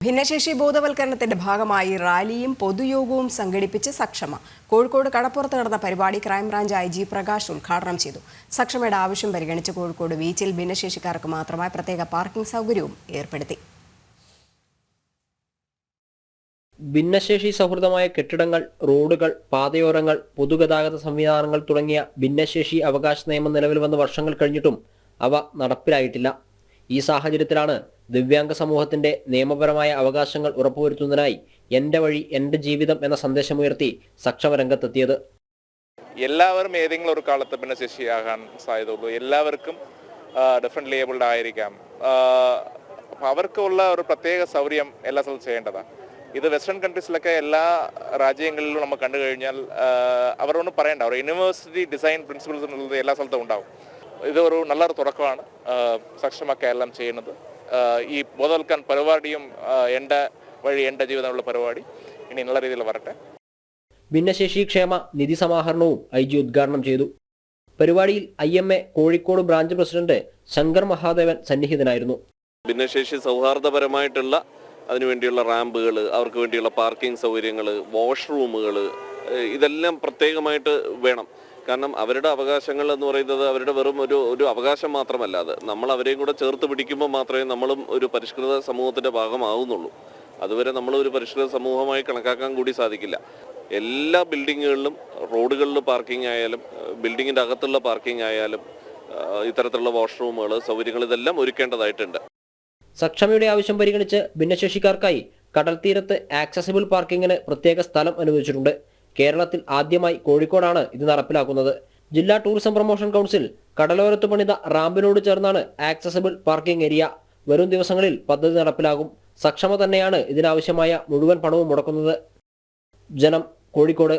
ഭിന്നശേഷി ബോധവൽക്കരണത്തിന്റെ ഭാഗമായി റാലിയും പൊതുയോഗവും സംഘടിപ്പിച്ച് സക്ഷമ. കോഴിക്കോട് കടപ്പുറത്ത് നടന്ന പരിപാടി ക്രൈംബ്രാഞ്ച് IG പ്രകാശ് ഉദ്ഘാടനം ചെയ്തു. സക്ഷമയുടെ ആവശ്യം പരിഗണിച്ച് കോഴിക്കോട് ബീച്ചിൽ ഭിന്നശേഷിക്കാർക്ക് മാത്രമായി പ്രത്യേക പാർക്കിംഗ് സൗകര്യവും ഏർപ്പെടുത്തി. ഭിന്നശേഷി സൗഹൃദമായ കെട്ടിടങ്ങൾ, റോഡുകൾ, പാതയോരങ്ങൾ, പൊതുഗതാഗത സംവിധാനങ്ങൾ തുടങ്ങിയ ഭിന്നശേഷി അവകാശ നിയമം നിലവിൽ വന്ന് വർഷങ്ങൾ കഴിഞ്ഞിട്ടും അവ നടപ്പിലായിട്ടില്ല. ഈ സാഹചര്യത്തിലാണ് ദിവ്യാംഗ സമൂഹത്തിന്റെ നിയമപരമായ അവകാശങ്ങൾ ഉറപ്പുവരുത്തുന്നതിനായി എൻ്റെ വഴി എൻ്റെ ജീവിതം എന്ന സന്ദേശമുയർത്തി സക്ഷമ രംഗത്തെത്തിയത്. എല്ലാവരും ഏതെങ്കിലും ഒരു കാലത്ത് ഭിന്നശേഷിയാകാൻ സാധ്യതയുള്ളൂ. എല്ലാവർക്കും ഡിഫറെൻ്റ് ലേബിൾഡ് ആയിരിക്കാം. അവർക്കുള്ള ഒരു പ്രത്യേക സൗകര്യം എല്ലാ സ്ഥലത്തും ചെയ്യേണ്ടതാണ്. ഇത് വെസ്റ്റേൺ കൺട്രീസിലൊക്കെ എല്ലാ രാജ്യങ്ങളിലും നമ്മൾ കണ്ടു കഴിഞ്ഞാൽ അവരൊന്നും പറയേണ്ട ഒരു യൂണിവേഴ്സിറ്റി ഡിസൈൻ പ്രിൻസിപ്പിൾസ് എന്നുള്ളത് എല്ലാ സ്ഥലത്തും ഉണ്ടാവും. ഇതൊരു നല്ലൊരു തുടക്കമാണ് സക്ഷമ കേരളം ചെയ്യുന്നത്. ഈ ബോധവൽക്കരണ പരിപാടിയും എൻ്റെ വഴി എൻ്റെ ജീവിതമുള്ള പരിപാടി ഇനി നല്ല രീതിയിൽ വരട്ടെ. ഭിന്നശേഷി ക്ഷേമ നിധി സമാഹരണവും IG ഉദ്ഘാടനം ചെയ്തു. പരിപാടിയിൽ IMA Kozhikode branch president Shankar Mahadevan സന്നിഹിതനായിരുന്നു. ഭിന്നശേഷി സൗഹാർദ്ദപരമായിട്ടുള്ള അതിനുവേണ്ടിയുള്ള റാമ്പുകൾ, അവർക്ക് വേണ്ടിയുള്ള പാർക്കിംഗ് സൗകര്യങ്ങൾ, വാഷ്റൂമുകൾ, ഇതെല്ലാം പ്രത്യേകമായിട്ട് വേണം. കാരണം അവരുടെ അവകാശങ്ങൾ എന്ന് പറയുന്നത് അവരുടെ വെറും ഒരു അവകാശം മാത്രമല്ല, അത് നമ്മൾ അവരെയും കൂടെ ചേർത്ത് പിടിക്കുമ്പോൾ മാത്രമേ നമ്മളും ഒരു പരിഷ്കൃത സമൂഹത്തിൻ്റെ ഭാഗമാവുന്നുള്ളൂ. അതുവരെ നമ്മൾ ഒരു പരിഷ്കൃത സമൂഹമായി കണക്കാക്കാൻ കൂടി സാധിക്കില്ല. എല്ലാ ബിൽഡിങ്ങുകളിലും, റോഡുകളിൽ പാർക്കിംഗ് ആയാലും, ബിൽഡിങ്ങിൻ്റെ അകത്തുള്ള പാർക്കിംഗ് ആയാലും, ഇത്തരത്തിലുള്ള വാഷ്റൂമുകൾ, സൗകര്യങ്ങൾ ഇതെല്ലാം ഒരുക്കേണ്ടതായിട്ടുണ്ട്. സക്ഷമയുടെ ആവശ്യം പരിഗണിച്ച് ഭിന്നശേഷിക്കാർക്കായി കടൽ തീരത്ത് ആക്സസിബിൾ പാർക്കിങ്ങിന് പ്രത്യേക സ്ഥലം അനുവദിച്ചിട്ടുണ്ട്. കേരളത്തിൽ ആദ്യമായി കോഴിക്കോടാണ് ഇത് നടപ്പിലാക്കുന്നത്. ജില്ലാ ടൂറിസം പ്രൊമോഷൻ കൗൺസിൽ കടലോരത്ത് പണിത റാമ്പിനോട് ചേർന്നാണ് ആക്സസിബിൾ പാർക്കിംഗ് ഏരിയ. വരും ദിവസങ്ങളിൽ പദ്ധതി നടപ്പിലാകും. സക്ഷമ തന്നെയാണ് ഇതിനാവശ്യമായ മുഴുവൻ പണവും മുടക്കുന്നത്. ജനം, കോഴിക്കോട്.